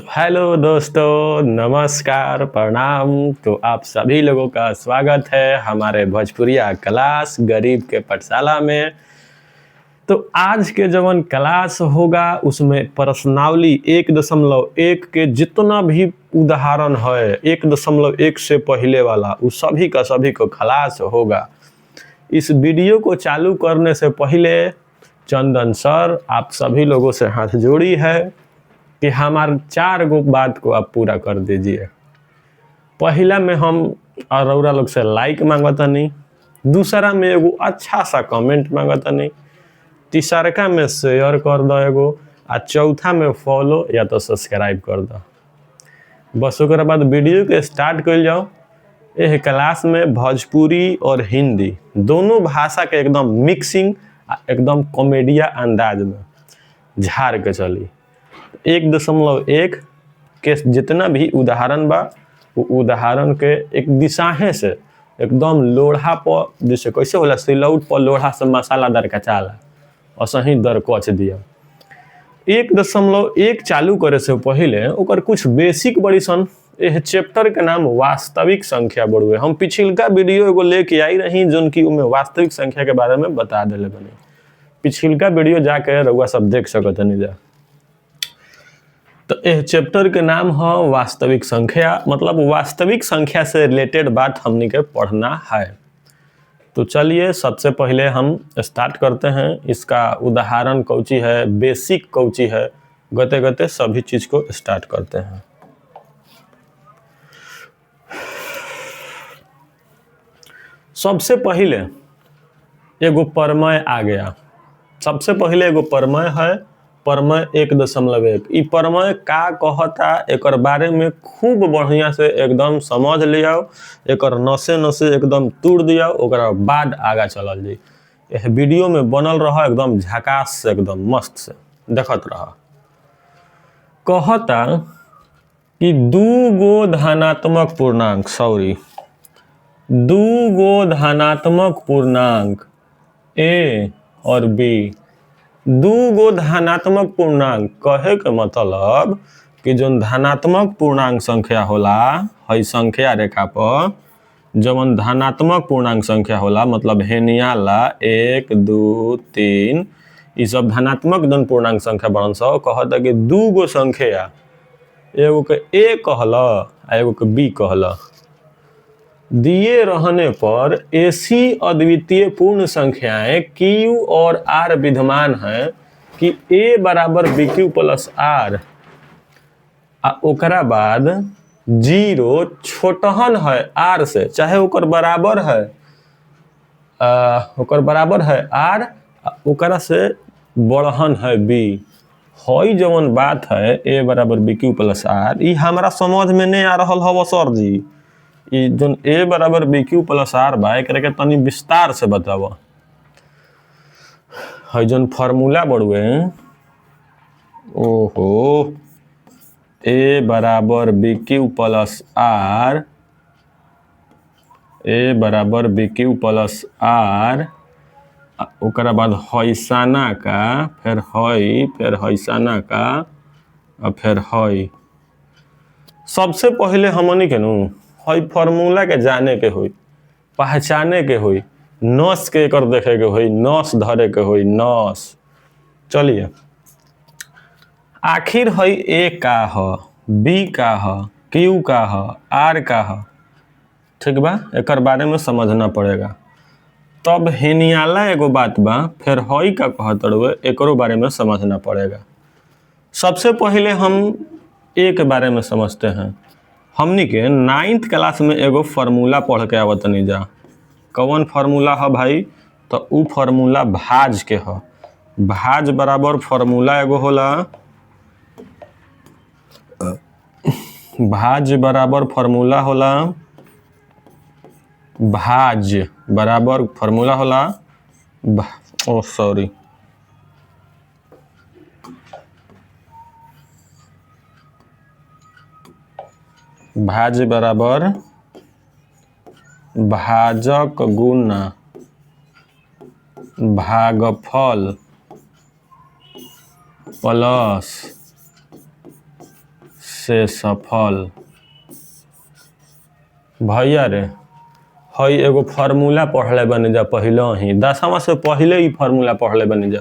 Hello दोस्तों, नमस्कार, प्रणाम। तो आप सभी लोगों का स्वागत है हमारे भोजपुरिया क्लास गरीब के पाठशाला में। तो आज के जवन क्लास होगा उसमें प्रश्नावली 1.1 के जितना भी उदाहरण है 1.1 से पहले वाला उस सभी का सभी को क्लास होगा। इस वीडियो को चालू करने से पहले चंदन सर आप सभी लोगों से हाथ जोड़ी है कि हमारे 4 गो बात को आप पूरा कर दीजिए। पहला में हम अरौरा लोग से लाइक मांगता नहीं, दूसरा में एगो अच्छा सा कमेंट मांगता नहीं, तीसरका में शेयर कर दो एगो, आ चौथा में फॉलो या तो सब्सक्राइब कर दो। बस ओकर बाद वीडियो के स्टार्ट कर जाओ। यह क्लास में भोजपुरी और हिंदी दोनों भाषा के एकदम मिक्सिंग एकदम कॉमेडिया अंदाज में झाड़ के चली। 1.1 के जितना भी उदाहरण बा वो उदाहरण के एक दिशाहे से एकदम लोढ़ा पर जैसे कैसे होला सिलौट पर लोढ़ा से मसाला दरकचाला और सही दरकच दिया। 1.1 चालू करे से पहले ओकर कुछ बेसिक बड़ी सन यह चैप्टर के नाम वास्तविक संख्या बड़ुए। हम पिछिलका वीडियो एगो लेके आई रही जोन की उनमें वास्तविक संख्या के बारे में बता दिले बने। पिछिलका वीडियो जाके रउआ सब देख सकत नहीं जा। तो यह चैप्टर के नाम है वास्तविक संख्या, मतलब वास्तविक संख्या से रिलेटेड बात हमनी के पढ़ना है। तो चलिए सबसे पहले हम स्टार्ट करते हैं। इसका उदाहरण कौची है, बेसिक कौची है, गते गते सभी चीज को स्टार्ट करते हैं। सबसे पहले एगो प्रमेय आ गया। सबसे पहले एगो प्रमेय है, प्रमेय 1.1। ई प्रमेय का कहता एक बारे में खूब बढ़िया से एकदम समझ लिया, एक नसे नसे एकदम तोड़ दिया, ओकरा बाद आगा चलल जाई। यह वीडियो में बनल रहा एकदम झकास से एकदम मस्त से देखत रहा। कहता कि 2 गो धनात्मक पूर्णांक धनात्मक पूर्णांक ए और बी, 2 गो धनात्मक पूर्णांक कहे के मतलब कि जो धनात्मक पूर्णांक संख्या होला है संख्या रेखा पर जवन धनात्मक पूर्णांक संख्या होला मतलब हेनियाला 1 2 3 ये सब धनात्मक जन पूर्णांक संख्या बनन सब कहता कि 2 गो संख्या एगो के ए कहला आ एगो के बी कहला दिए रहने पर ऐसी अद्वितीय पूर्ण संख्याएं Q और R विद्यमान हैं कि A बराबर BQ प्लस R आ ओकरा बाद 0 छोटहन है R से, चाहे ओकर बराबर है R ओकरा से बड़हन है B। हई जवन बात है A बराबर BQ प्लस R ये हमारा समझ में नहीं आ रहल हव सर जी। ये जो A बराबर BQ प्लस R बा एकरा के तनी विस्तार से बतावा। है जन फार्मूला बड़ुए ओहो A बराबर BQ प्लस R, A बराबर BQ प्लस R ओकरा बाद हैसाना का फिर हई फिर हैसाना का और फिर हई। सबसे पहले हमनी के नु हई फार्मूला के जाने के होई, पहचाने के होई, नस के कर देखे के होई, नस धरे के होई, नस। चलिए आखिर हई A का ह, B का ह, Q का ह, R का ह, ठीक बा, एकर बारे में समझना पड़ेगा। तब हेनियाला एगो बात बा, फिर हई का कहत रहुए एकरो बारे में समझना पड़ेगा। सबसे पहले हम A के बारे में समझते हैं। हमनी के 9th क्लास में एगो फार्मूला पढ़ के आवत नहीं जा। कौन फार्मूला है भाई? तो उ फार्मूला भाज के है। भाज बराबर फार्मूला एगो होला, भाज बराबर फार्मूला होला, भाज बराबर फार्मूला होला भाज बराबर भाजक गुना भागफल प्लस से सफल। भैया रे हई एगो फार्मूला पढ़ले बनी जा पहले ही 10वां से पहले ही फार्मूला पढ़ले बनी जा।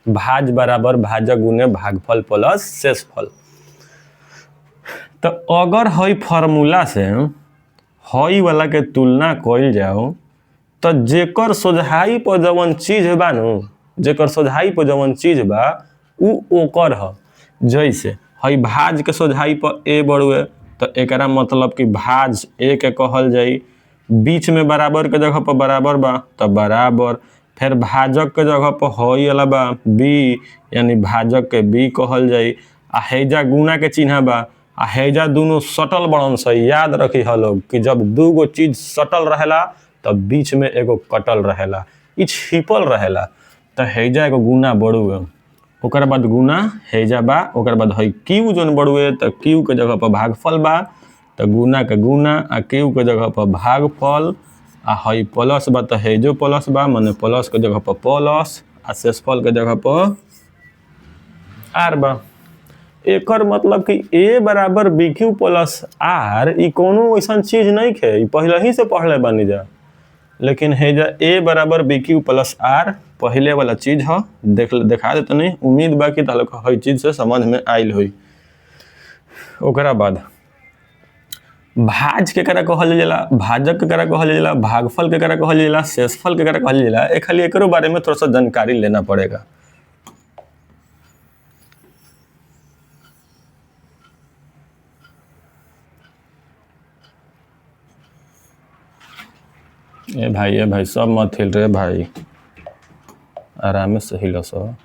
भाज बराबर भाजक गुने भागफल प्लस शेषफल। तो अगर हई फार्मूला से हई वाला के तुलना कइल जाओ तो जेकर सोझाई पर जवन चीज बा नु जेकर सोझाई पर जवन चीज बा उ ओकर ह। जैसे हई भाज के सोझाई पर ए बड़ुए तो एकरा मतलब कि भाज ए के कहल जाई। बीच में बराबर के जगह पर बराबर बा तो बराबर। फिर भाजक के जगह पर हई वाला बा बी यानी भाजक के बी कहल जाई। आ हैजा गुना के चिन्ह बा आ हैजा दोनों सटल बड़न से। याद रखी ह लोग कि जब दूगो चीज सटल रहेला तब बीच में एगो कटल रहेला, ई छिपल रहेला। तो हैजा एगो गुना बड़ुए ओकर बाद गुना हैजा बा ओकर बाद हई क्यू जोन बड़ुए तो क्यू के जगह पर भागफल बा तो गुना के गुना आ क्यू के जगह पर भागफल आ हई प्लस बा तो हैजो प्लस बा माने प्लस के जगह पर प्लस आ शेषफल के जगह पर आर बा। एकर मतलब कि ए बराबर B Q plus R E कोनो ऐसा चीज नहीं है, ई पहले ही से पढ़ले बानी जा। लेकिन हैजा ए बराबर बी क्यू प्लस आर पहले वाला चीज ह। देखा देते नहीं, उम्मीद बा कि तालों हई चीज से समझ में आइल हुई। ओकरा बाद भाज के करा कहल जाला, भाजक के करा कहल जाला, भागफल के करा कहल जाला, शेषफल के करा कहल जाला। खाली एकरो बारे में थोड़ा सा जानकारी लेना पड़ेगा। ए भाई सब मत हिल रे भाई, आराम से हिलो सब।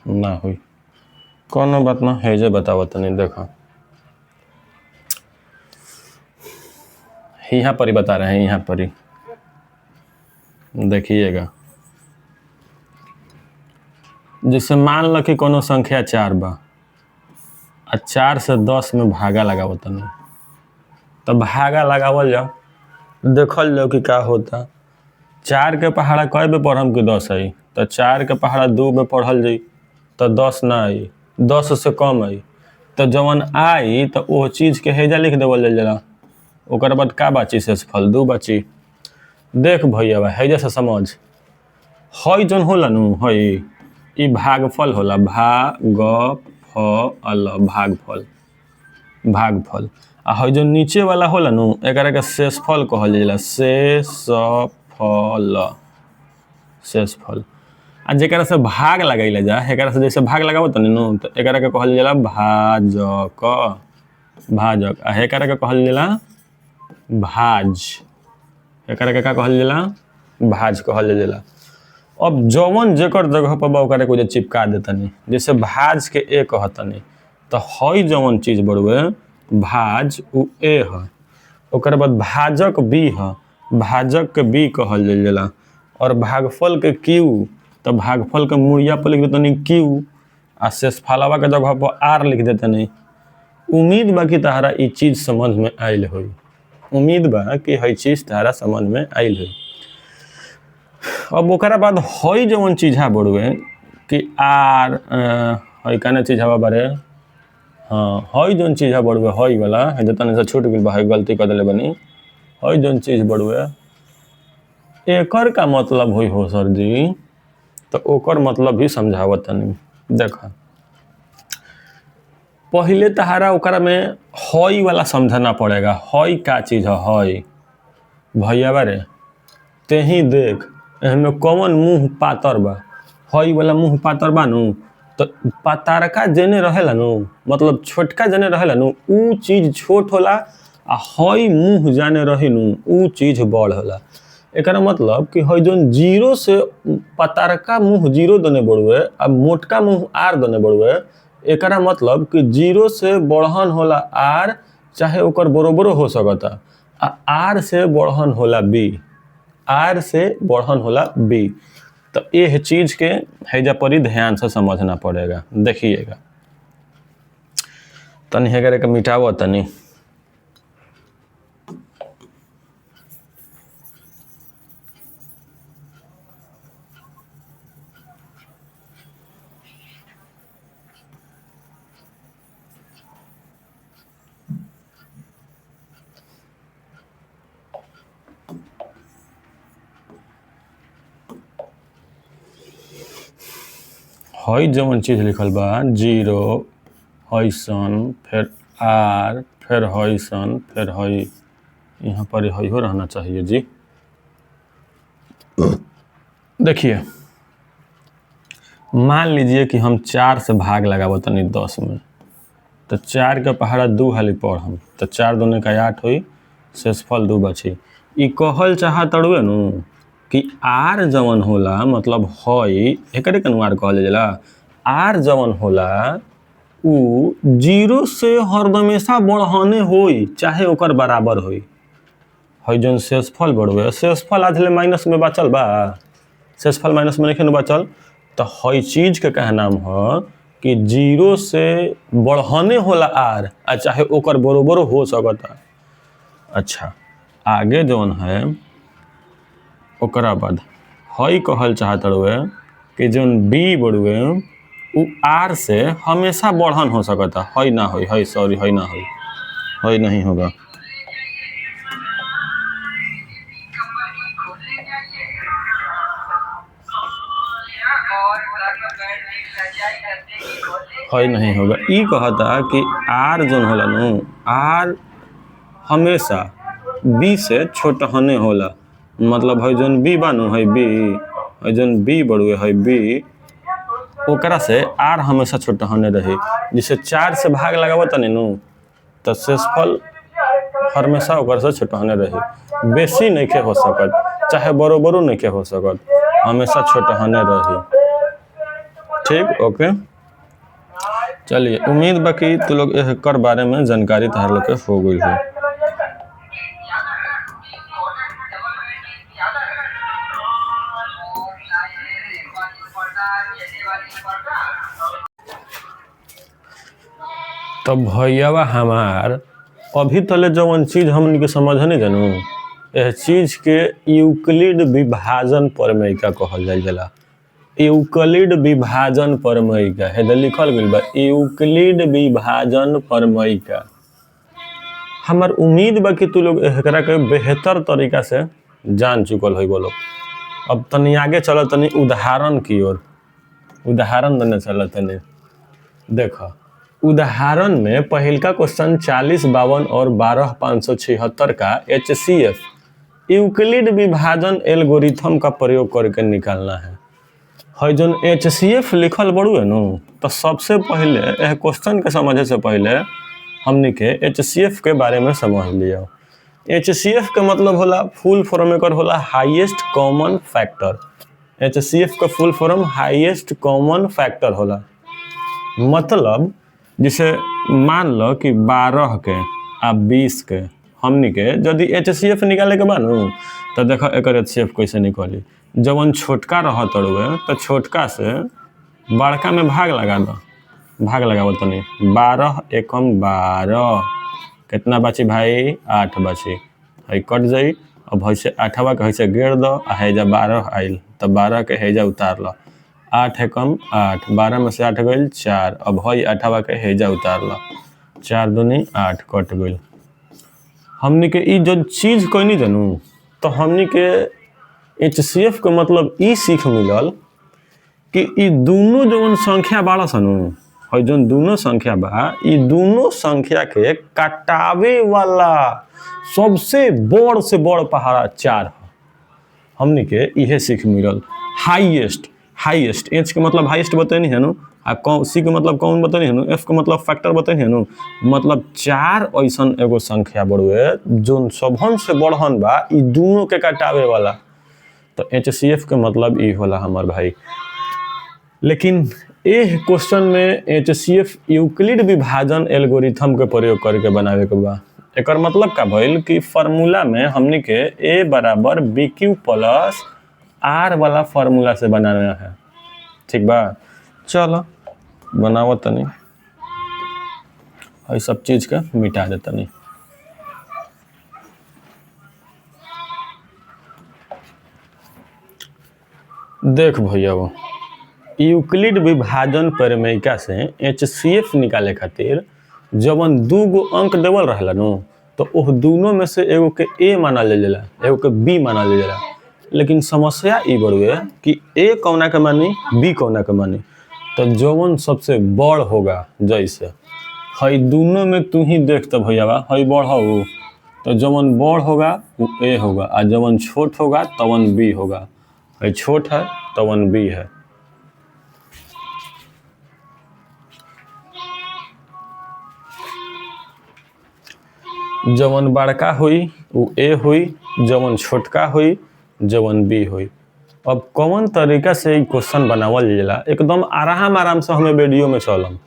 ना हुई कोनो बात ना है, जे बताओ तनी देखो यहाँ पर ही बता रहे हैं। यहाँ पर ही देखिएगा, जैसे मान लो कि कोनो संख्या 4 बा आ 4 से 10 में भागा लगावो तनी तो भागा लगावल जाओ, देखल जाओ कि का होता। 4 के पहाड़ा कई बे पढ़म कि 10 आई तो 4 के पहाड़ा 2 में पढ़ल जाई तो 10 ना आई, 10 से कम आई। तो जवन आई तो वो चीज के हैजा लिख देवल जाला। ओकर बाद का बाची शेषफल 2 बाची। देख भैया हैजा से समझ, हई जौन होला नु हई ई भागफल होला, भागफल भागफल। आ हई जो नीचे वाला होला नु एकरा के शेषफल कहल जाला, शेषफल। आ जेकरा से भाग लगाइला जा, एकरा से जैसे भाग लगावो तनी नु तो एकरा के कहल जाला भाजक। आ एकरा के कहल जाला भाज। एकरा के का कहल जाला भाज कहल जाला। अब जवन जेकर जगह पर बा ओकरा के चिपका देतनी, जैसे भाज के ए कहतनी तो हई जवन चीज बड़ुए भाज उ ए ह। ओकर बाद भाजक बी ह, भाजक के बी कहल जाला। और भागफल के क्यू तो भागफल के मुड़िया पर लिख देतनी क्यू आ शेषफलवा के जगह पर आर लिख देतनी। उम्मीद बा कि तहरा ई चीज समझ में आइल होई, उम्मीद बा कि हई चीज तहरा समझ में आइल होई। अब ओकरा बाद हई जवन चीज है बड़ुए कि आर हई काने चीज हवा बारे, हाँ हई जवन चीज है बड़ुए हई वाला है जतने से छूट गइल बा, हई गलती कर देले बनी। हई जवन चीज बड़ुए एकर का मतलब हुई हो सर जी, तो ओकर मतलब भी समझावत तनी। देखा पहले तहारा ओकरा में हई वाला समझना पड़ेगा। हई का चीज है हई भैया बारे ते ही देख एहमे कौन मुंह पातर बा। हई वाला मुंह पातर बा नु तो पातरका जेने रहेला नु मतलब छोटका जेने रहेला नु ऊ चीज छोट होला आ हई मुंह जाने रही नु ऊ चीज बड़ होला। एकरा मतलब कि हई जोन जीरो से पातरका मुंह जीरो दने बड़ुए आ मोटका मुंह आर दने बड़ुए, एकरा मतलब कि जीरो से बढ़न होला आर चाहे ओकर बरोबरो हो सकता आ आर से बढ़न होला बी, आर से बढ़न होला बी। तो ये चीज के हैजा पर ही ध्यान से समझना पड़ेगा। देखिएगा तनी हेगरे के मिटावो तनी। हई जवन चीज लिखल बा 0 हईसन फिर आर फिर हईसन फिर हई, यहाँ पर हई हो रहना चाहिए जी। देखिए मान लीजिए कि हम 4 से भाग लगाबो तनी 10 में, तो 4 के पहाड़ा 2 हाली पढ़म तो 4 दूने का 8 हुई, शेषफल 2 बची। ई कहल चाहत अड़ुए नु कि आर जवन होला मतलब हई एकरे के आर कहल जाला। आर जवन होला उ 0 से हरदमेशा बढ़ाने होई चाहे ओकर बराबर होई। हई जौन शेषफल बढ़ुए शेषफल आधले माइनस में बचल बा, शेषफल माइनस में नहीं बचल, तो हई चीज के कहे नाम है कि 0 से बढ़ाने होला आर आ चाहे ओकर बरोबर हो सकता। अच्छा आगे जौन है ओकरा बाद हई कहल चाहत रहुए कि जौन बी बढ़ुए उ आर से हमेशा बढ़न हो सकता। हई ना होई, हई सॉरी हई ना होई, हई नहीं होगा। हई नहीं होगा। ई कहता कि आर जौन होला नु आर हमेशा बी से छोटा होने होला, मतलब हई जौन बी बानू हई बी, हई जौन बी बढ़ुए हई बी ओकरा से आर हमेशा छोटा होने रही। जिसे 4 से भाग लगाबो तनी नु तो शेषफल हमेशा ओकर से छोटा होने रही। बेसी नहीं के हो सकत चाहे बरोबरो नहीं के हो सकत, हमेशा छोटा होने रही। ठीक ओके, चलिए उम्मीद बाकी तू लोग एकर बारे में जानकारी तहार लोग के हो गई है। तो भैया हमार अभी तले जवन चीज हमन के समझ नहीं जानू, यह चीज के यूक्लिड विभाजन प्रमेयिका कहल जाला। यूक्लिड विभाजन प्रमेयिका है लिखल गइल बा, यूक्लिड विभाजन प्रमेयिका। हमार उम्मीद बा कि तू लोग एकरा के बेहतर तरीका से जान चुकल होई बोलो। अब तनी आगे चलो, तनी उदाहरण की ओर, उदाहरण देने चलो तनी। देखो उदाहरण में पहिलका क्वेश्चन 40, 52 और 12, 576 का HCF यूक्लिड विभाजन एल्गोरिथम का प्रयोग करके निकालना है। हई जौन HCF लिखल बड़ू है नु, तो सबसे पहले यह क्वेश्चन के समझे से पहले हमने के HCF के बारे में समझ लिया। HCF के मतलब होला फुल फॉर्म एकर होला हाईएस्ट कॉमन फैक्टर। HCF का फुल फॉर्म हाईएस्ट कॉमन फैक्टर होला। मतलब जैसे मान लो कि 12 के आ 20 के हमनी के यदि HCF निकाले के बानू तो देखो एकर HCF कैसे निकली। जवन छोटका रहत तड़ुए तो छोटका से बड़का में भाग लगा दो, भाग लगाओ तनी 12 एकम 12 कितना बची भाई 8 बची, हई कट जाई। अब ऐसे 8वां के ऐसे घेर दो आ हेजा 12 आइल तो 12 के हेजा उतार लो, 8 एकम 8, 12 में से 8 गइल 4। अब हई 8वां के हेजा उतार लो, 4 दूनी 8 कट गइल। हमनी के ई जो चीज कोई नहीं जानू, तो हमनी के HCF के मतलब ई सीख मिलल कि ई दोनों जवन संख्या बाड़ा सनू, हई जवन दोनों संख्या बा ई दोनों संख्या के काटावे वाला सबसे बड़ से बड़ पहाड़ा 4 है। हमनी के इहे सीख मिलल। हाईएस्ट, हाईएस्ट H के मतलब हाईएस्ट बतैनी है नु, आ C के मतलब कौन बतैनी है नु, F के मतलब फैक्टर बतैनी है नु। मतलब 4 ऐसन एगो संख्या बड़ुए जोन सबहन से बढ़न बा ई दोनों के काटावे वाला, तो HCF के मतलब ई होला हमार भाई। लेकिन एह क्वेश्चन में HCF यूक्लिड विभाजन एल्गोरिथम के प्रयोग करके बनावे के बा। एकर मतलब का भइल कि फार्मूला में हमनी के A बराबर BQ प्लस R वाला फार्मूला से बनाना है। ठीक बा, चलो बनाओ तनी, ये सब चीज के मिटा दे तनी। देख भैया वो यूक्लिड विभाजन प्रमेयिका से HCF निकाले खातिर जवन 2 गो अंक देवल रहला नु, तो ओह दोनों में से एगो के A माना ले जाला, एगो के B माना ले जाला। लेकिन समस्या ई बड़ुए कि A कौना के मानी B कौना के मानी। तो जवन सबसे बड़ होगा, जैसे हई दोनों में तू ही देख तो भैया हई बड़ हो, तो जवन बड़ होगा वो ए होगा, और जवन छोट होगा तवन बी होगा। हई छोट है तवन बी है। जवन बड़का हुई वो ए हुई, जवन छोटका हुई जवन बी हुई। अब कौन तरीका से क्वेश्चन बनावल जाला, एकदम आराम से हमें वीडियो में चलम।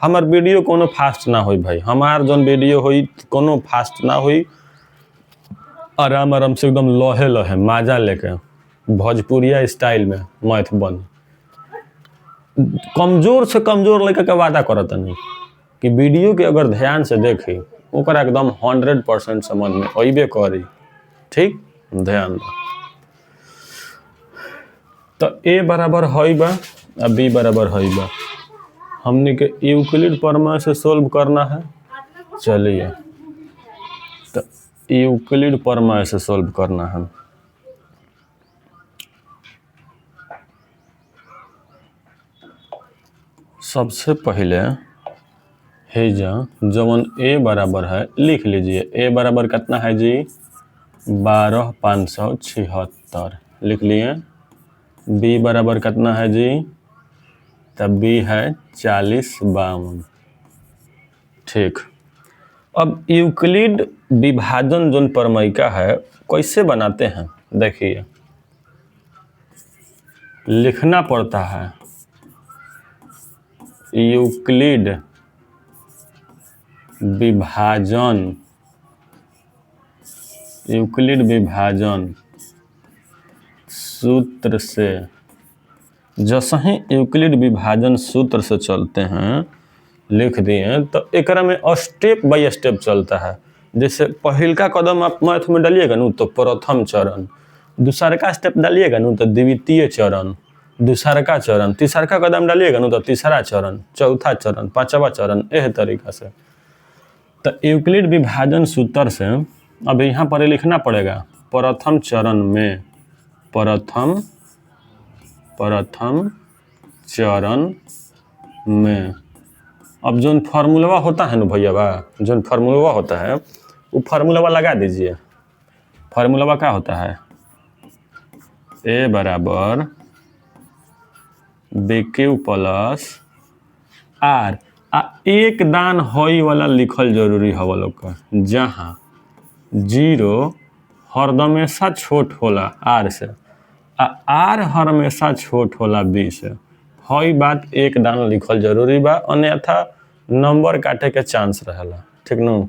हमार वीडियो कोनो फास्ट ना होई भाई, हमार जौन वीडियो होई कोनो फास्ट ना होई, आराम से एकदम लहे लहे मजा लेके भोजपुरिया स्टाइल में मैथ बन। कमजोर से कमजोर लेके के वादा करत नहीं कि वीडियो के अगर ध्यान से देखी ओकरा एकदम 100% समझ में अइबे करी। ठीक, ध्यान दो। तो ए बराबर हई बा और बी बराबर हई बा, हमने के यूक्लिड प्रमेय से सोल्व करना है। चलिए, तो यूक्लिड प्रमेय से सोल्व करना है। सबसे पहले हेजा जवन ए बराबर है लिख लीजिए। ए बराबर कितना है जी, 12,576 लिख लिए। बी बराबर कितना है जी, तब बी है 40,52। ठीक, अब यूक्लिड विभाजन जोन प्रमेय का है कैसे बनाते हैं, देखिए लिखना पड़ता है। यूक्लिड विभाजन, यूक्लिड विभाजन सूत्र से, जैसे ही यूक्लिड विभाजन सूत्र से चलते हैं लिख दिए, तो एकरा में स्टेप बाय स्टेप चलता है। जैसे पहल का कदम आप मैथ में डालिएगा ना तो प्रथम चरण, दूसरा का स्टेप डालिएगा ना तो द्वितीय चरण, दूसरा का चरण, तीसरा का कदम डालिएगा ना तो तीसरा चरण, चौथा चरण, पांचवा चरण, यह तरीका से। तो यूक्लिड विभाजन सूत्र से अब यहाँ पर लिखना पड़ेगा प्रथम चरण में, प्रथम चरण में। अब जो फार्मूला होता है ना भैया, जो फार्मूला होता है वो फार्मूला लगा दीजिए। फार्मूला क्या होता है, ए बराबर बी क्यू प्लस आर। एक दान हई वाला लिखल जरूरी है लोग का, जहाँ 0 हमेशा छोट होला आर से, आर हमेशा छोट होला बी से। हई बात एक दान लिखल जरूरी बा, अन्यथा नंबर काटे के चांस रहेला। ठीक न।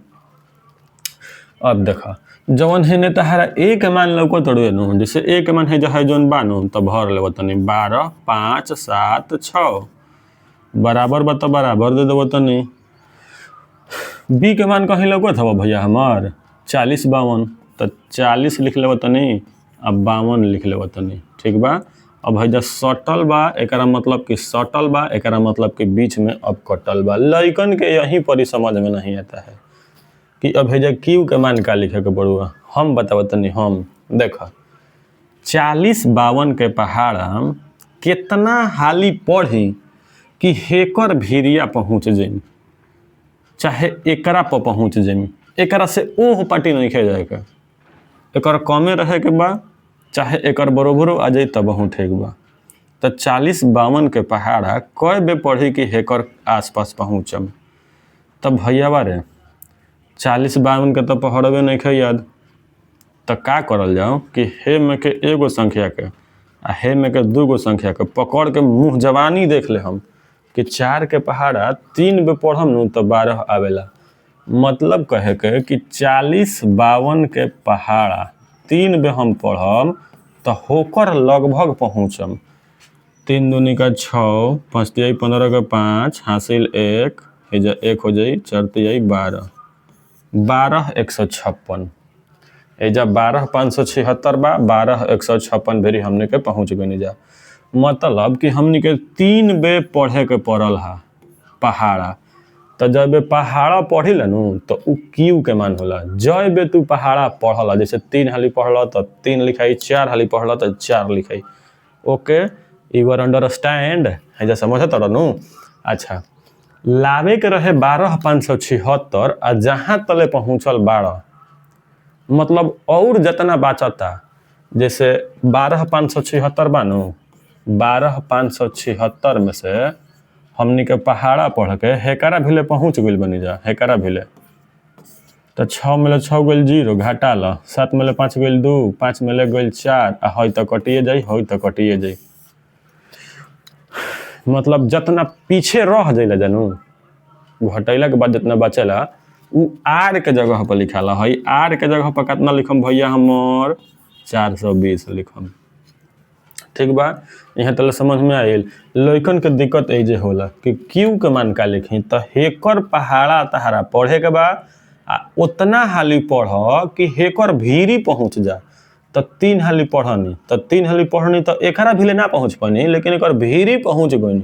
अब देखा जवन है ने तहारा एक मान लौको तोड़े नु, जैसे एक मान है जहाँ जोन बानो तो भर ले तनी 12, 5, 7, 6 बराबर बता, बराबर दे दो तनी। बी के मान कहीं लौको था भैया हमार 40, 52, तो 40 लिख ले तनी, अब 52 लिख ले तनी। ठीक बा। अब है सटल बा, एकरा मतलब कि सटल बा, एकरा मतलब कि बीच में अब कटल बा। लइकन के यहीं पर समझ में नहीं आता है कि अब है क्यू के मान का लिखे के पड़ुआ। हम बताओ तनी, हम देखा 40, 52 के पहाड़ा कितना हाली पढ़ी कि हेकर भीरिया पहुँच जाई, चाहे एकरा पर पहुँच जाई, एकरा से ओह पार्टी नहीं खे जाएगा, एकर कमे रहे के बा चाहे एकर बरोबरो आ जाए तब हूँ ठीक बा। तो 40, 52 के पहाड़ा कई बे पढ़ी कि हेकर आसपास पहुँचम। तब भैया बारे 40, 52 के तो पढ़बे नहीं खे याद, तो का करल जाओ कि हे में के एगो संख्या के आ हे में के 2 गो संख्या के पकड़ के मुँह जवानी देख ले हम कि 4 के पहाड़ा 3 बे पढ़म न तो 12 आवेला। मतलब कहे के कि 40, 52 के पहाड़ा 3 बे हम पढ़म तो होकर लगभग पहुँचम। 3 दूनी का 6, 5 तिहाई 15 का 5, हासिल 1, एजा 1 हो जाई, 4 तिहाई 12, 12 156, एजा 12 576 बा, 12 156 भेरी हमने के पहुँच गए जा। मतलब कि हमने के 3 बे पढ़े के पड़ल है पहाड़ा। तो जब बे पहाड़ा पढ़ी नु तो उ क्यू के मान होला। जब बे तू पहाड़ा पढ़ल, जैसे 3 हाली पढ़ल तो 3 लिखाई, 4 हाली पढ़ल तो 4 लिखाई। ओके, यू आर अंडरस्टैंड है, समझ तड़नू। अच्छा, लावे के रहे 12,576 आ जहाँ तले पहुँचल 12, मतलब और जितना बाचता, जैसे 12,576 बानू, 12,576 में से हमनी के पहाड़ा पढ़ के हेकरा भिले पहुँच गइल बनी जा। हेकरा भिले तो 6 में 6 गइल 0 घाटा ल, 7 में 5 गइल 2, 5 में गइल 4 आ हई तो कटिए जाई, हई तो कटिए जाई। मतलब जितना पीछे रह जाइला जानू, घटैला के बाद जितना बचेला उ आर के जगह पर लिखाला। हई आर के जगह पर कितना लिखम भैया, हमर 420 लिखम। ठीक बा, यहाँ तले समझ में आइल। लइकन के दिक्कत ए जे होला कि क्यू के मान का लिखी, तो हेकर पहाड़ा तहारा पढ़े के बा आ उतना हाली पढ़ कि हेकर भीरी पहुँच जा। तो 3 हाली पढ़नी, तो 3 हाली पढ़नी तो एकरा भिले ना पहुँच पानी, लेकिन एकर भीरी पहुँच गई।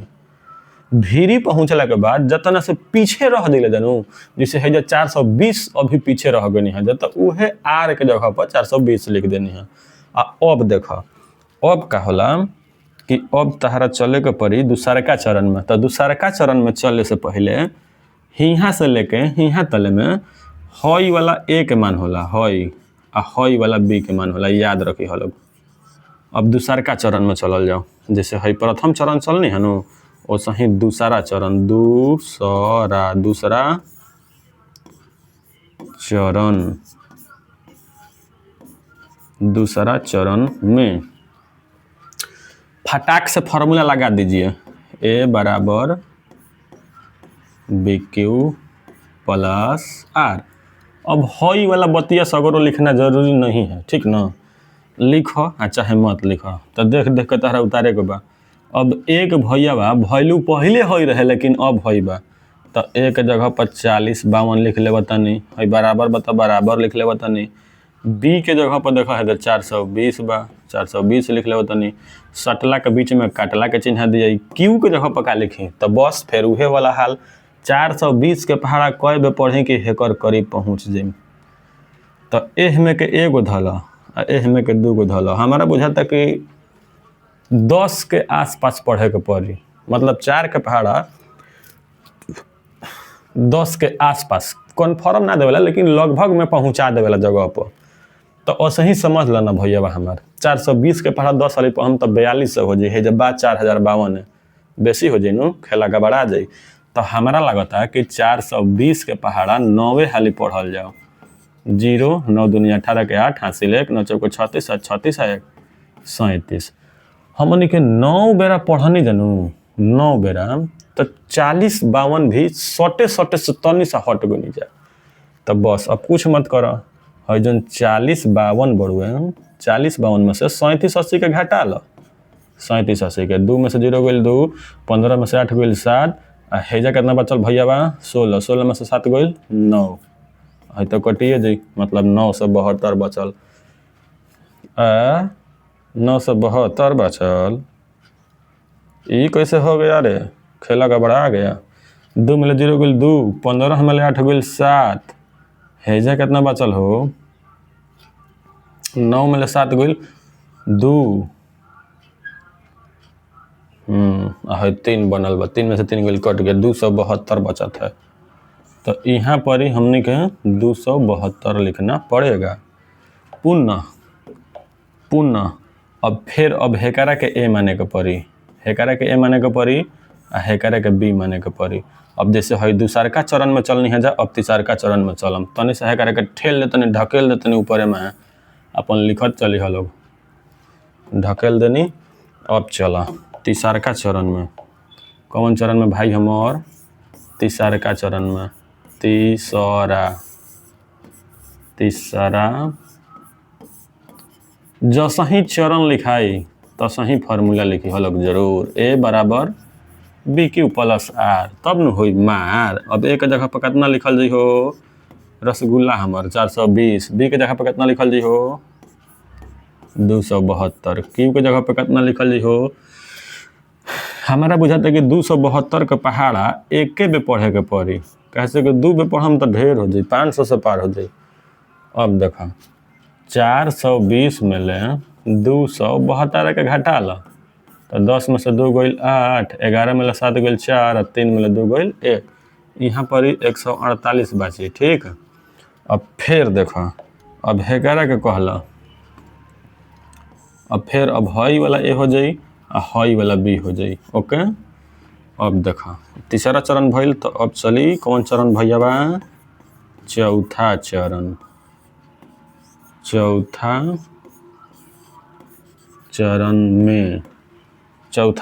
भीरी पहुँचला के बाद जितना से पीछे रह दिले जानू, जैसे है 420 अभी पीछे रह गई है, तो उहे आर के जगह पर 420 लिख देनी है। आ अब देख, अब का होला कि अब तहरा चले के पड़ी दूसरका चरण में। तो दूसरका चरण में चले से पहले हियाँ से लेके हियाँ तले में हई वाला ए के मान होला, हई आ हई वाला बी के मान होला, याद रखी हो लोग। अब दूसरका चरण में चलल जाओ, जैसे हई प्रथम चरण चलनी है नु, वैसे ही दूसरा चरण, दूसरा चरण में फटाक से फॉर्मूला लगा दीजिए, ए बराबर बी क्यू प्लस आर। अब हई वाला बतिया सगरो लिखना जरूरी नहीं है, ठीक ना, लिखो आ चाहे मत लिखो, तो देख देख के तहरा उतारे के बा। अब एक भैया बा, वैल्यू पहले हई रहे लेकिन अब हई बा, तो एक जगह पर 40 52 लिख ले बतानी, हई बराबर बता बराबर लिख ले बतानी। बी के जगह पर देखा है तो 420 बा, 420 लिख ले बतानी। सटला के बीच में काटला के चिन्ह दिया। क्यू के जगह पर का लिखी, तो बस फिर उहे वाला हाल, 420 के पहाड़ा कई बे पढ़ी कि हेकर करीब पहुँच जाए। तो एह में के एगो धल आ एह में के 2 गो धल। हमारा बुझाता कि 10 के आसपास पढ़े के पड़ी, मतलब 4 के पहाड़ा 10 के आसपास, कन्फर्म ना देवेला लेकिन लगभग में पहुँचा देवेला जगह पर। तो ऐसे ही समझ लेना भैया हमार 420 के पहाड़ा 10 वाली पर हम तो 42 हो जाए, जब बात 4052 है, बेसी हो जाए नु, खेला गबड़ा जाए। तो हमारा लगता है कि 420 के पहाड़ा 9 हाली पढ़ल जाओ। 0 9 दूनी 18 के 8 हासिल 1 9 चौको 36 36 1 37। हमनी के 9 बेरा पढ़नी जानू, 9 बेरा, तो 40 52 भी सटे से तनी सा हट गई जा। तो बस अब कुछ मत करो, है जो 40 52 बढ़ुए, 40 52 में से 37 80 के घटा लो, 37 80 के 2 में से 0 गइल 2, 15 में से 8 गइल 7, आ हेजा कितना बचल भैया बा 16, 16 में से 7 गइल 9, है तो कटिए जाई, मतलब 972 बचल। 972 बचल, ये कैसे हो गया रे, खेला गबड़ा गया। 2 में 0 गइल 2, 15 में 8 गइल 7, हेजा कितना बचल हो, 9 में 7 गइल 2, है 3 बनल बा, 3 में से 3 गइल कट गया, 272 बचत है। तो यहाँ पर ही हमने के 272 लिखना पड़ेगा। पुनः अब फिर अब हेकरा के ए माने के पड़ी, हेकरा के ए माने के पड़ी आ हेकरा के बी माने के पड़ी। अब जैसे है दूसरका चरण में चलनी है जा, अब तीसरका चरण में चलम, तनी से हेकरा के ठेल देतनी, ढकेल देतनी ऊपर में, अपन लिखत चली है लोग, ढकेल देनी। अब चला तीसरका चरण में, कौन चरण में भाई हमार, तीसरका चरण में, तीसरा जैसा ही चरण लिखाई तो सही फार्मूला लिखी हो लोग जरूर, ए बराबर बी क्यू प्लस आर, तब न होई मार। अब ए के जगह पर कितना लिखल जी हो, रसगुल्ला हमार 420, बी के जगह पर कितना लिखल जी हो 272, क्यू के जगह पर कितना लिखल जी हो, हमारा बुझाता है कि 272 के पहाड़ा एक बे पढ़े के पड़ी, कैसे कि 2 बे पढ़म तो ढेर हो जाए, 500 से पार हो जाए। अब देखा 420 में ले 272 के घटा ला, तो 10 में से 2 गइल 8, 11 में 7 गइल 4, 3 में 2 गइल 1। यहाँ पर ही 148 बाची। ठीक, अब फिर देखो, अब 11 के कहला, अब फिर अब हई वाला ए हो जाई आ हई वाला बी हो जाई। ओके, अब देखो तीसरा चरण भइल, तो अब चली कौन चरण भैया बा? चौथा चरण। चौथा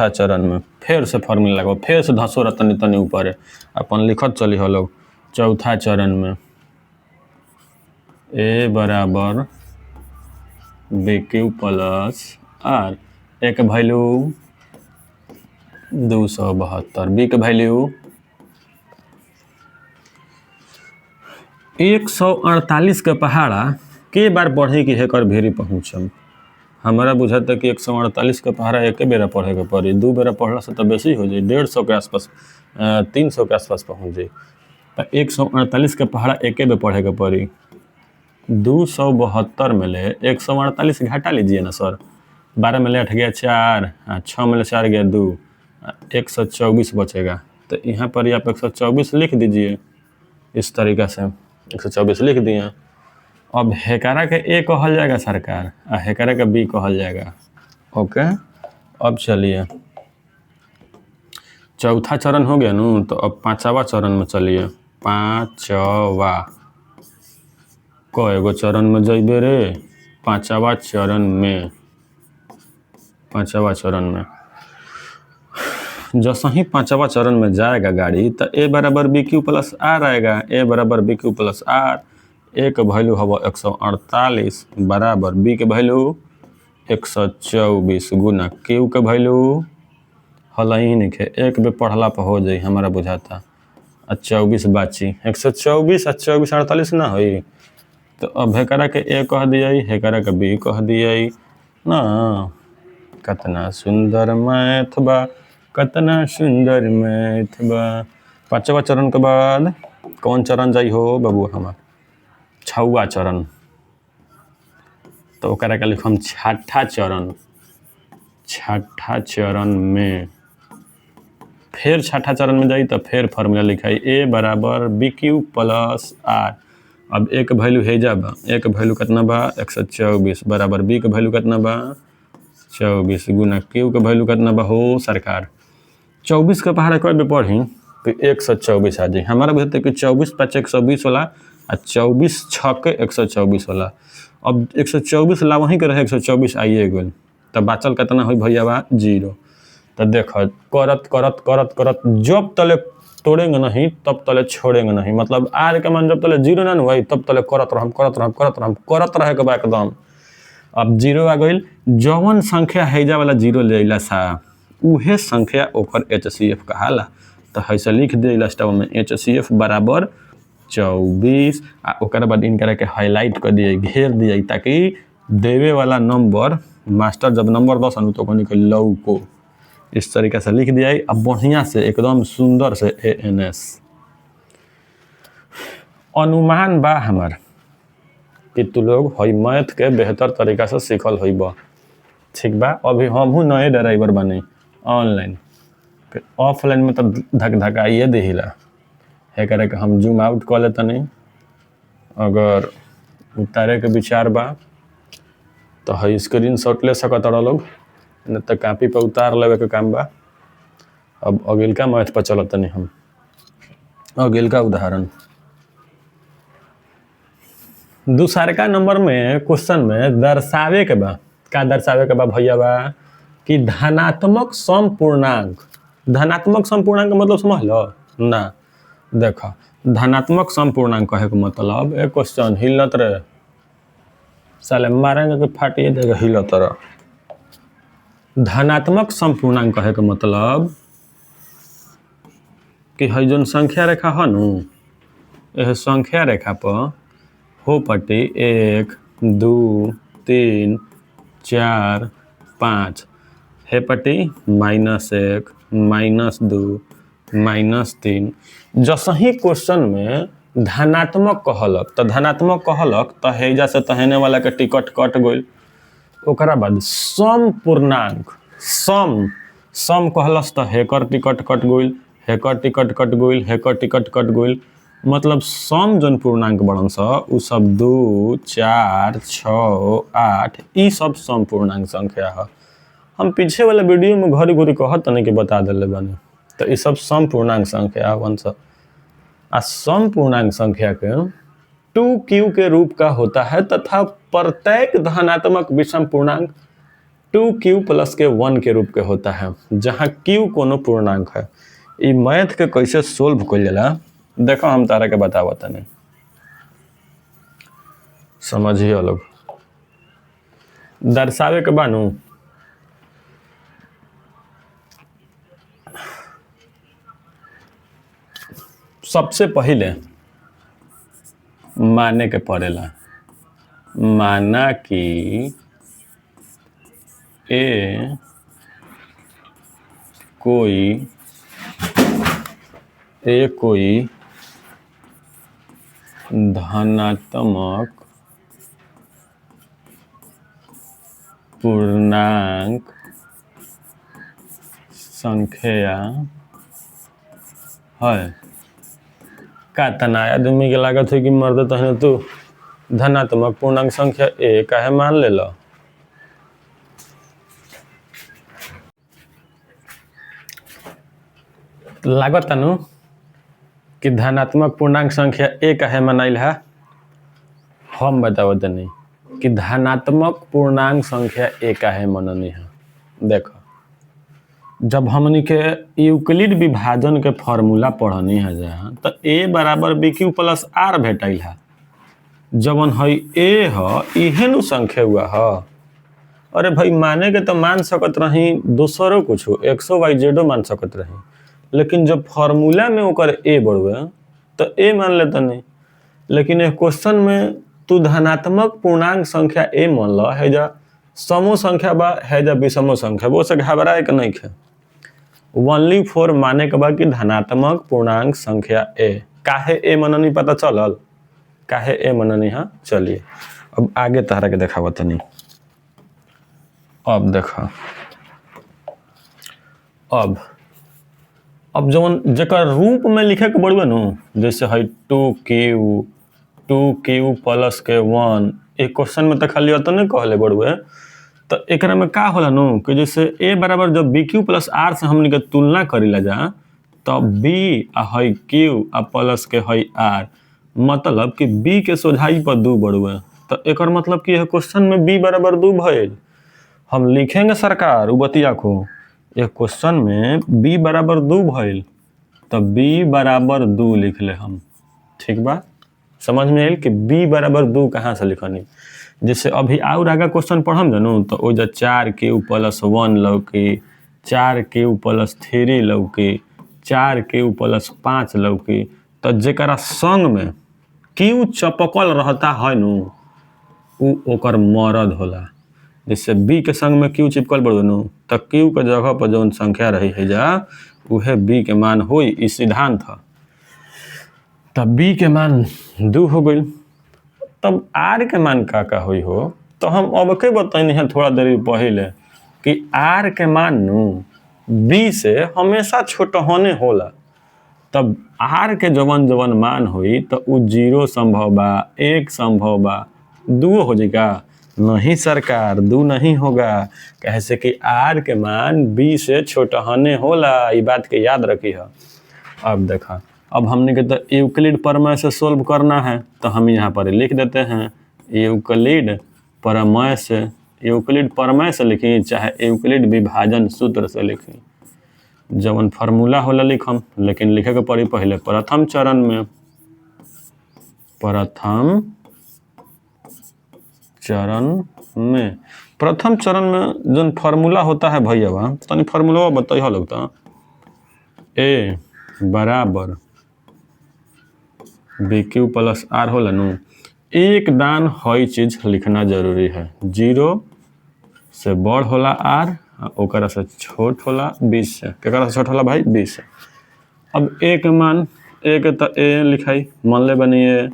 चरण में फिर से फॉर्मूला लगाओ, फिर से धसो तनी तनी ऊपर अपन लिखत चली हो लोग। चौथा चरण में ए बराबर बी क्यू प्लस आर, ए के वैल्यू 272, बी के वैल्यू 148 के पहाड़ा के बार पढ़े कि हेकर भेरी पहुँचम। हमारा बुझाता कि 148 के पहाड़ा एक बेरा पढ़े के पड़ी, 2 बेरा पढ़ला से तो बेसी हो जाए, 150 के आसपास 300 के आसपास पहुँच जाए। तो 148 के पहाड़ा एक बेर पढ़े के पड़ी। 272 में ले 148 घटा लीजिए ना सर, 12 में ले 8 गया 4, 6 में ले 4 गया 2, 124 बचेगा। तो यहाँ पर ही आप 124 लिख दीजिए, इस तरीक़ा से 124 लिख दिए। अब हेकारा के ए कहल जाएगा सरकार, आ हेकारा के बी कहल जाएगा। ओके, अब चलिए चौथा चरण हो गया नू, तो अब पांचवा चरण में चलिए। पांचवा एगो चरण में जइबे रे? पांचवा चरण में जैसे ही पांचवा चरण में जाएगा गाड़ी, तो ए बराबर बी क्यू प्लस आर आएगा। ए बराबर बी क्यू प्लस आर, ए के वैल्यू हवा 148 बराबर बी के वैल्यू 124 गुना क्यू के वैल्यू हल ही नहीं है, एक बेर पढ़ला पर हो जाई हमारा बुझाता। 24 बाची, 124 और 24 48 ना होई। तो अब हेकरा के ए कह दिया, हेकरा के बी कह दिया ना। कितना सुंदर मैथ बा, कितना सुंदर मैथ बा। पांचवा चरण के बाद कौन चरण जाई हो बाबू हमार? छठा चरण। तो ओकरा के लिखम छठा चरण। छठा चरण में फिर छठा चरण में जाई तो फिर फार्मूला लिखाई ए बराबर बी क्यू प्लस आर। अब ए के वैल्यू है जा बा, ए के वैल्यू कितना बा 124 बराबर बी के वैल्यू कितना बा 24 गुना क्यू के वैल्यू कितना बा हो सरकार 24 के पहाड़ा कोई भी पढ़ी तो 124 आ जाए। हमारा बुझते कि 24 5 120 होला आ 24 6 के 124 होला। अब 124 ला वहीं के रहे 124 आइए गल, तब बाचल कितना हुई भैया बा 0। तो देख करत करत करत करत जब तले तोड़ेंगे नहीं तब तले छोड़ेंगे नहीं, मतलब आर के मान जब तले 0 ना हुई तब तले करत रहे के बा एकदम। अब 0 आ गई, जवन संख्या हैजा वाला 0 ले अला सा उहे संख्या ओकर HCF कहाला। तो ऐसे लिख दे लास्ट में HCF बराबर 24 आ ओकर बाद इनकरा के हाईलाइट कर दिए, घेर दिए, ताकि देवे वाला नंबर मास्टर जब नंबर 10 अनु तो कहनी के लव को इस तरीके से लिख दिया। अब बढ़िया से एकदम सुंदर से ANS अनुमान बा हमार कि तू लोग हई मैथ के बेहतर तरीका से सीखल होइबा, ठीक बा। अभी हमहू नए ड्राइवर बने ऑनलाइन, फिर ऑफलाइन में तो धक धकाइए देहिला है करे के हम जूम आउट कर लेता नहीं। अगर उतारे के विचार बा तो हई स्क्रीन शॉट ले सकत लोग, न तो कॉपी पर उतार लेवे के काम बा। अब अगिलका मैथ पर चलत नहीं हम। अगिलका उदाहरण दूसरका नंबर में क्वेश्चन में दर्शावे के बा, का दर्शावे के बा भैया बा कि धनात्मक समपूर्णांक। धनात्मक समपूर्णांक मतलब समझ लो ना। देखो धनात्मक समपूर्णांक कहे के मतलब एक क्वेश्चन हिलत रहे साले मारेंगे कि फाटिए देगा हिलत रहे। धनात्मक समपूर्णांक कहे के मतलब कि हई जोन संख्या रेखा है नु, यह संख्या रेखा पर हो पट्टी 1 2 3 4 5 है पट्टी -1 -2 -3। जैसे ही क्वेश्चन में धनात्मक कहलक तो धनात्मक कहलक तो हैजा से तहने वाला के टिकट कट गई। ओकरा बाद समपूर्णांक सम सम कहलस तो हेकर टिकट कट गइल, हेकर टिकट कट गइल, हेकर टिकट कट गइल। मतलब सम जौन पूर्णांक बड़न स उ सब 2, 4, 6, 8 ई सब सम पूर्णांक संख्या है। हम पीछे वाले वीडियो में घड़ी घड़ी कहत तनी के बता देले बानी। तो ये सब सम पूर्णांक संख्या हवन स। आ सम पूर्णांक संख्या के 2q के रूप का होता है तथा प्रत्येक धनात्मक विषम पूर्णांक 2q प्लस के 1 के रूप के होता है, जहाँ q कोनो पूर्णांक है। ई मैथ के कैसे सोल्व कइल जाला देखो हम तारा के बतावत तनी, समझिए लोग। दर्शावे के बानू सबसे पहले माने के पड़ेला, माना कि ए कोई धनात्मक पूर्णांक संख्या है। का तना आदमी के लागत है कि मर्द तहने तू धनात्मक पूर्णांक संख्या ए काहे मान ले लो। लागत तनु कि धनात्मक पूर्णांक संख्या ए काहे मानाइल है। हम बताओ तनी कि धनात्मक पूर्णांक संख्या ए काहे मननी है। देखो जब हमनी के यूक्लिड विभाजन के फॉर्मूला पढ़नी है जहाँ तो ए बराबर बी क्यू प्लस आर भेटाइल है। जवन है ए है इहे नु संख्या हुआ है। अरे भाई माने के तो मान सकत रही दूसरो कुछ एक्सो वाई जेडो मान सकत रही, लेकिन जब फॉर्मूला में ओकर ए बढ़ुए तो ए मान लेता नहीं। लेकिन एक क्वेश्चन में तू धनात्मक पूर्णांक संख्या ए मान लो है जा समो संख्या बा है जा विषमो संख्या वो से घबराए के नहीं है। ओनली फॉर माने के बाद कि धनात्मक पूर्णांक संख्या ए काहे ए मननी पता चलल, काहे ए मननी। हाँ चलिए अब आगे तहरा के देखावत नहीं। अब देखा अब जवन जेकर रूप में लिखे के बड़ुए नु जैसे है 2q प्लस के 1 एक क्वेश्चन में तो खाली अतने कहले बड़ुए। तो एकरा में का होला नु कि जैसे a बराबर जब bq प्लस r से हमनी के तुलना करीला जा तो b आ है q आ प्लस के है r, मतलब कि b के सोझाई पर 2 बड़ुए। तो एकर मतलब कि क्वेश्चन में b बराबर 2 भइल। हम लिखेंगे सरकार उ बतिया को एक क्वेश्चन में b बराबर 2 भइल तो b बराबर 2 लिख ले हम। ठीक बा, समझ में आयल कि b बराबर 2 कहाँ से लिखनी। जैसे अभी और आगे क्वेश्चन पढ़म जानू तो ओ 4q प्लस 1 लौकी, 4q प्लस 3 लौकी, 4q प्लस 5 लौकी। तो जेकरा संग में q चपकल रहता है नु उ ओकर मरद होला। जैसे b के संग में q चिपकल बड़ो नु तो q के जगह पर जौन संख्या रही है जा उहे b के मान होई। ई सिद्धांत है। तब b के मान 2 हो गई। तब r के मान का होई हो तो हम अब के बताइनी है थोड़ा देर पहले कि r के मान नु b से हमेशा छोटा होने होला। तब r के जवन मान होई तो उ 0 संभव बा, 1 संभव बा, 2 हो जाएगा। नहीं सरकार 2 नहीं होगा, कैसे कि r के मान b से छोटा होने होला। ये बात के याद रखी है। अब देखा अब हमने के तो यूक्लिड प्रमेय से सोल्व करना है तो हम यहाँ पर लिख देते हैं यूक्लिड प्रमेय से। यूक्लिड प्रमेय से लिखी चाहे यूक्लिड विभाजन सूत्र से लिखी, जवन फार्मूला होला लिखम, लेकिन लिखे के पड़ी पहले प्रथम चरण में। प्रथम चरण में जन फार्मूला होता है भैया तनी फार्मूला बताइए लगता ए बराबर bq प्लस r होला नु। एक दान हई चीज लिखना जरूरी है। 0 से बड़ होला r, ओकरा से छोट होला 20 से। केकरा से छोट होला भाई 20 से। अब a के मान a के तो a लिखाई मान ले बनिए,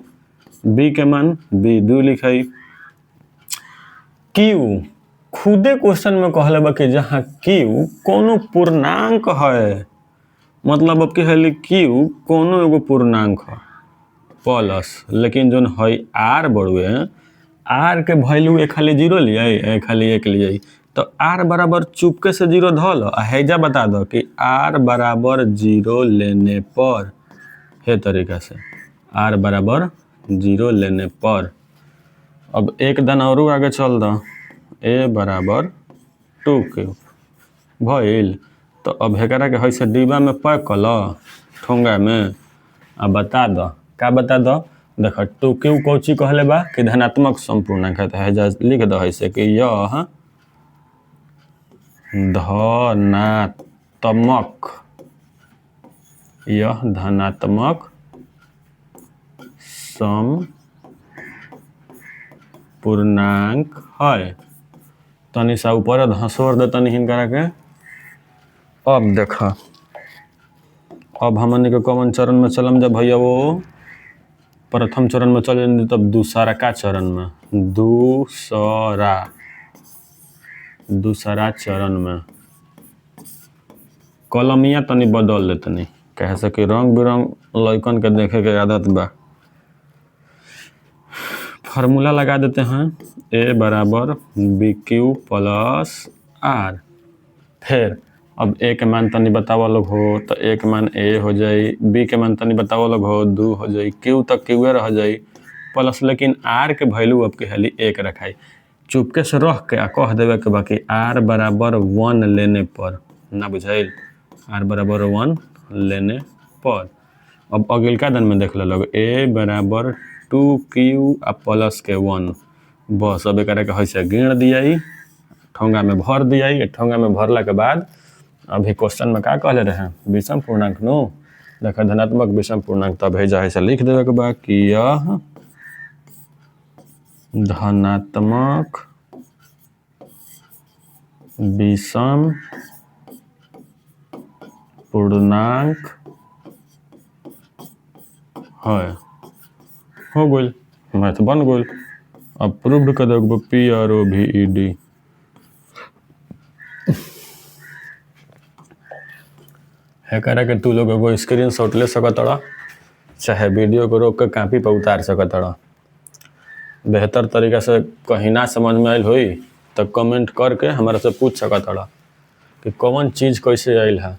b के मान b 2 लिखाई। q खुदे क्वेश्चन में कहले बा कि जहाँ क्यू कोनो पूर्णांक है, मतलब अब कहली क्यू कोनो एगो पूर्णांक है प्लस, लेकिन जोन है आर बड़ुए, आर के वैल्यू एक खाली 0 लिए, खाली 1 लिए, तो आर बराबर चुपके से 0 धल आ हैजा बता दो कि आर बराबर 0 लेने पर, हे तरीका से आर बराबर 0 लेने पर। अब एक दान और आगे चल दो, ए बराबर 2 क्यूब भइल। तो अब हेकरा के है डिब्बा में पैक कर लो ठोंगा में आ बता दो, का बता दो, देखो 2 क्यूब कौची कहले बा कि धनात्मक संपूर्णांक है, तो लिख दो ऐसे कि यह धनात्मक संपूर्णांक है। तनी सा ऊपर धसोर दे तनी हिनकरा के। अब देखा, अब हमने के कौन चरण में चलम जब भैया वो प्रथम चरण में चल जाए तब दूसरा का चरण में, दूसरा चरण में कलमिया तनी बदल दे तनी, कहे से कि रंग बिरंग लइकन के देखे के आदत बा। फार्मूला लगा देते हैं, ए बराबर बी क्यू प्लस आर। फिर अब ए के मान तनी बताओ लोग हो, तो ए के मान ए हो जाए, बी के मान तनी बताओ लोग हो 2 हो जाए, क्यू तक क्यू रह जाए प्लस, लेकिन आर के वैल्यू अब के हाली 1 रखाई, चुपके से रख के आ कह देवे के बाकी आर बराबर 1 लेने पर, ना बुझाइल, आर बराबर 1 लेने पर। अब अगिलका दिन में देख लोग, ए बराबर 2 क्यू आ प्लस के 1, बस अब एक है गिण दिया, ठोंगा में भर दिया, ठोंगा में भरला के बाद अभी क्वेश्चन में का कहले रहे, विषम पूर्णांक नो, देखा धनात्मक विषम पूर्णांक, तब भेजा है लिख देवे के बाद कि यह धनात्मक विषम पूर्णांक है। हो गई, मैथ बन गई। अब प्रूव्ड कर दो PROVED। है करा के तू लोग एगो स्क्रीन शॉट ले सकत रह, चाहे वीडियो को रोक के कॉपी पर उतार सकत रह। बेहतर तरीका से कहीं ना समझ में आयल हुई तो कमेंट करके हमारे से पूछ सकत रह कि कौन चीज़ कैसे आयल है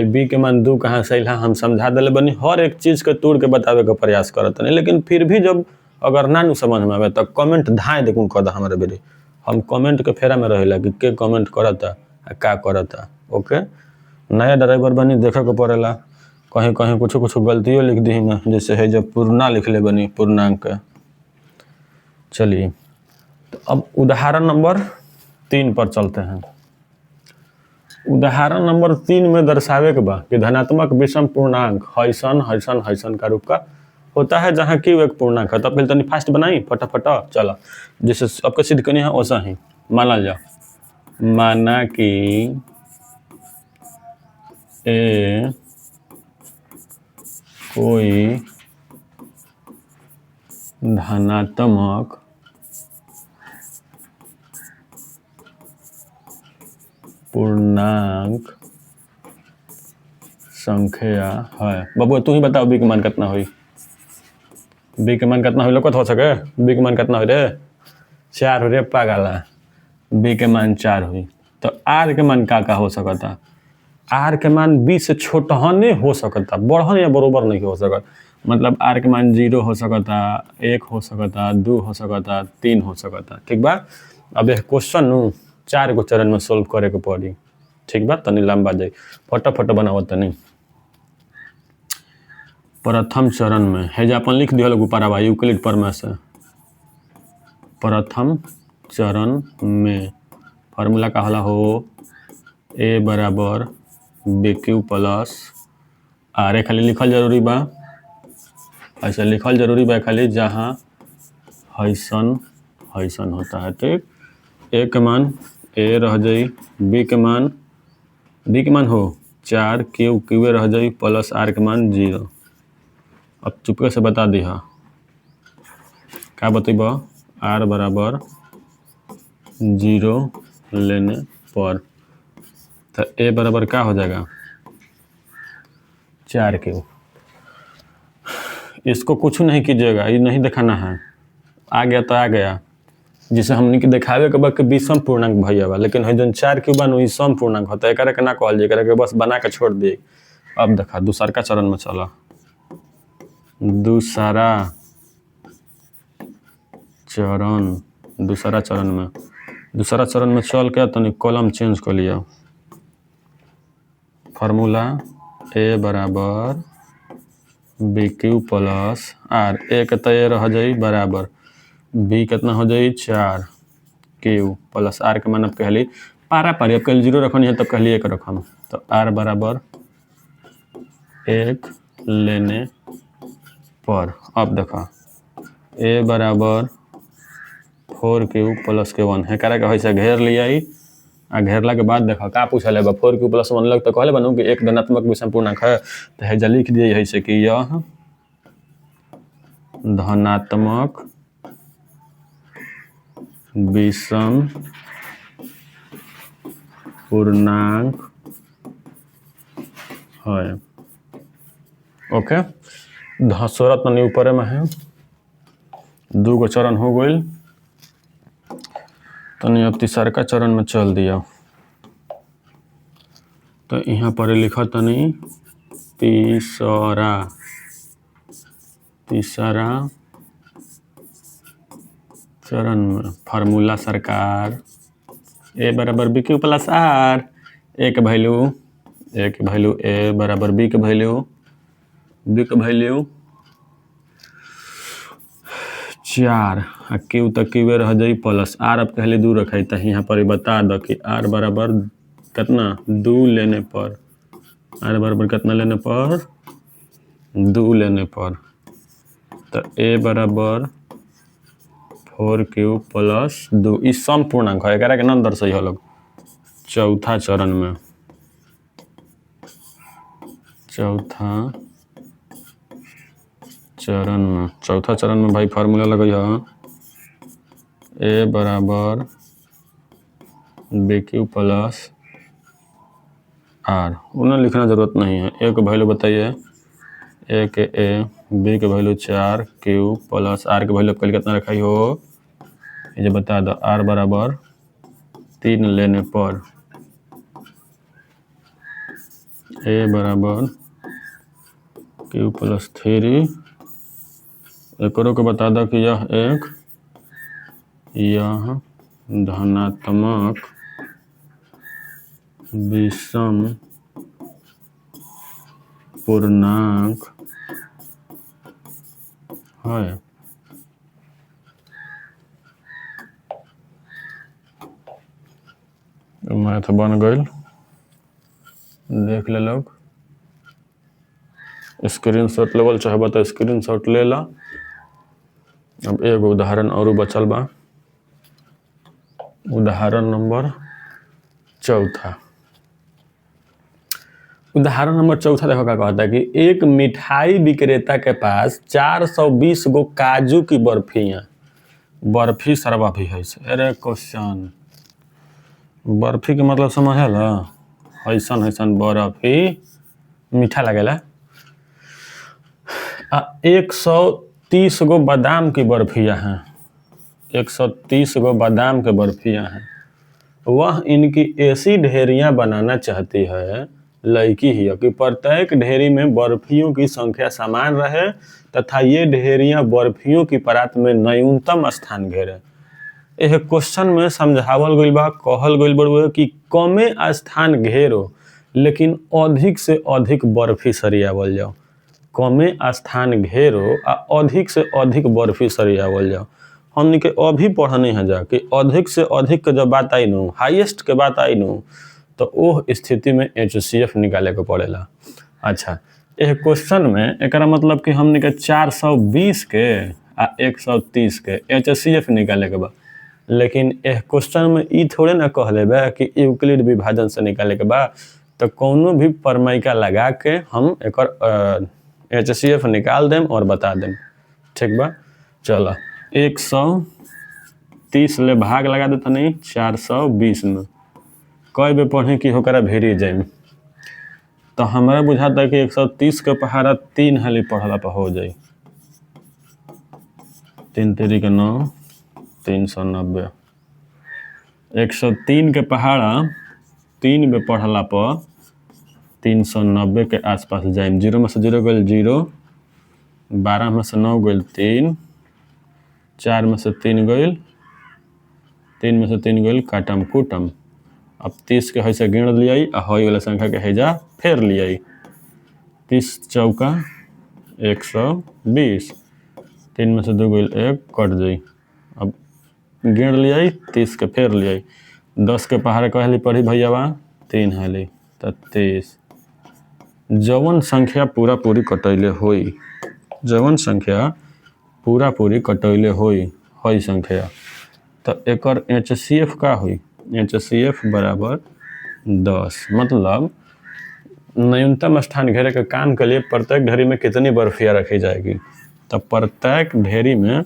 बी के मान 2 कहाँ से आयल है, हम समझा दिले बनी, हर एक चीज़ के तोड़ के बतावे का प्रयास करत नहीं, लेकिन फिर भी जब अगर ना समझ में आवे तो कमेंट धाए देखूँ कद हमारे बेरी, हम कमेंट के फेरा में रहेला कि के कमेंट करता का करता। ओके, नया ड्राइवर बनी देखे को पड़ेला, कहीं कहीं कुछ गलतियों लिख दी ना, जैसे है जब पूर्णा लिख ले बनी पूर्णांक। चलिए तो अब उदाहरण नंबर 3 पर चलते हैं। उदाहरण नंबर 3 में दर्शावे के बा कि धनात्मक विषम पूर्णांक हैसन का रूप का होता है जहाँ क्यू एक पूर्णांक है। तब पहले तनी फास्ट बनाई फटाफट, चलो जैसे आपके सिद्ध करनी है वैसा ही माना जाओ, माना कि ए कोई धनात्मक पूर्णांक संख्या है। बाबू तू ही बताओ बी के मान कितना हुई, बी के मान कितना हुई लोग हो सके, बी के मान कितना हुई रे 4 हो रे पागला, बी के मान 4 हुई। तो आर के मान का हो सकता, आर के मान बी से छोटहने हो सकता, बढ़न या बरोबर नहीं हो सकता, मतलब आर के मान 0 हो सकता, 1 हो सकता, 2 हो सकता, 3 हो सकता। ठीक बा, अब यह क्वेश्चन 4 गो चरण में सोल्व करे के पड़ी। ठीक बा, तनी लंबा जाए, फटाफट बनाओ तनी। प्रथम चरण में है जो अपन लिख दिया लोग ऊपर आवा यूक्लिड पर में से, प्रथम चरण में फार्मूला का हला हो ए बराबर बी क्यू प्लस आर, खाली लिखल जरूरी बा, ऐसा लिखल जरूरी बा खाली जहाँ हैसन होता है। ठीक, ए के मान ए रह जाई, बी के मान हो 4, क्यू रह जाई प्लस आर के मान 0। अब चुपके से बता दी हा, क्या बतेब, आर बराबर 0 लेने पर, तो ए बराबर क्या हो जाएगा 4 क्यूब। इसको कुछ नहीं कीजिएगा, ये नहीं दिखाना है, आ गया तो आ गया, जिसे हमने के दिखावे के बाद विषम पूर्णांक भैया बा, लेकिन है जन 4 क्यूब बा सम पूर्णांक होता है, एकरा के ना कहल जाए, के बस बना के छोड़ दिए। अब देखा दूसरा चरण में चला, दूसरा चरण में चल के तनी कॉलम चेंज कर लिया। फार्मूला ए बराबर बी क्यू प्लस आर, ए के तो ए रह जाई बराबर बी कितना हो जाई 4 क्यू प्लस आर के मान अब कहली पारा पारी, अब कल 0 रखनी है तब कहली 1 रखम, तो आर बराबर 1 लेने पर। अब देखा ए बराबर 4 क्यू प्लस के 1 है, करा के वैसे घेर लिया ही, आ घेरला के बाद देखा का पूछल है 4 क्यू प्लस 1 लग, तो कहले बनू कि एक धनात्मक विषम पूर्णांक है, तो है लिख दिए यही से कि यह धनात्मक विषम पूर्णांक है। ओके, धसोरा तनी ऊपर में है, 2 गो चरण हो गई, तनी अब तीसरा चरण में चल दिया। तो यहाँ पर लिखा तनी तीसरा चरण में फार्मूला सरकार ए बराबर बी क्यू प्लस आर, ए के वैल्यू ए बराबर बी के वैल्यू 4 आ क्यू तक क्यू रह जाई प्लस आर, अब कहले 2 रखाई, तो यहाँ पर बता दो कि आर बराबर कितना 2 लेने पर, आर बराबर कितना लेने पर 2 लेने पर, तो ए बराबर 4 क्यू प्लस 2, इस सम पूर्णांक है, एकरा के नाम दर्शाई हो लोग। चौथा चरण में भाई फार्मूला लगे ए बराबर बी क्यू प्लस आर, उन्हें लिखना जरूरत नहीं है, ए के वैल्यू बताइए, ए के ए, बी के वैल्यू 4 क्यू प्लस आर के वैल्यू कल कितना रखाई हो, ये बता दो, आर बराबर 3 लेने पर, ए बराबर क्यू प्लस 3, एकरों को बता दो कि यह धनात्मक विषम पूर्णांक है। मैथ बन गई, देख ले लोग, स्क्रीनशॉट लेवल चाहे तो स्क्रीनशॉट ले ला। अब एक उदाहरण और बचल बा, उदाहरण नंबर 4। उदाहरण नंबर 4 देखो क्या कहता है कि एक मिठाई विक्रेता के पास 420 गो काजू की बर्फी सरवा भी है। अरे क्वेश्चन, बर्फी के मतलब समझल, ऐसन बर्फी मीठा लगेला। 130 गो बादाम की बर्फियाँ हैं, 130 गो बादाम के बर्फियाँ हैं। वह इनकी ऐसी ढेरियां बनाना चाहती है, लड़की ही, कि प्रत्येक ढेरी में बर्फियों की संख्या समान रहे तथा ये ढेरियां बर्फियों की परात में न्यूनतम स्थान घेरे। यह क्वेश्चन में समझावल गइल बा, कहल गइल बा कि कमे स्थान घेरो लेकिन अधिक से अधिक बर्फी सरियावल जाओ। कमे स्थान घेरो आ अधिक से अधिक बर्फी सरियावल जाओ। हमने के अभी पढ़ने हैं जा कि अधिक से अधिक के जब बात आई नु, हाईएस्ट के बात आई नु, तो वो स्थिति में HCF निकाले के पड़ेला। अच्छा, यह क्वेश्चन में एक मतलब कि हमने के 420 के आ 130 के HCF निकाले के बा, लेकिन यह क्वेश्चन में ई थोड़े ना कहले बा कि यूक्लिड विभाजन से निकाले के बा। तो कोनो भी परमाइका लगा के हम एक HCF निकाल देम और बता देम। ठीक बा, चलो 130 30 ले भाग लगा देता नहीं 420 में कई बे पढ़े कि होकरा भेरी जाए तो हमारा बुझाता कि 130 के पहाड़ा 3 हाली पढ़ला पर हो जाई 3 3 के 9 390 103 के पहाड़ा 3 बे पढ़ला पर 390 के आसपास जाए 0 में से 0 गई 0 12 में से 9 गई 3 4 में से 3 गई 3 में से 3 गई काटम कुटम अब 30 के हैसे गिन लियाई आ हई वाला संख्या के हैजा फेर लियाई 30 चौका 120 3 में से 2 गई 1 कट जाई अब गिन लियाई 30 के फेर लियाई 10 के पहाड़ कहली पढ़ी भैया 3 हाली तो 23 जवन संख्या पूरा पूरी कटैले होई जवन संख्या पूरा पूरी कटैले होई हई संख्या तो एकर HCF का हुई HCF बराबर 10 मतलब न्यूनतम स्थान घेरे के काम के लिए प्रत्येक ढेरी में कितनी बर्फिया रखी जाएगी तो प्रत्येक ढेरी में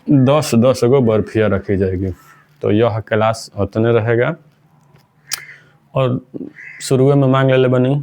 10 गो बर्फिया रखी जाएगी तो यह क्लास उतने रहेगा और शुरू में मांग ले बनी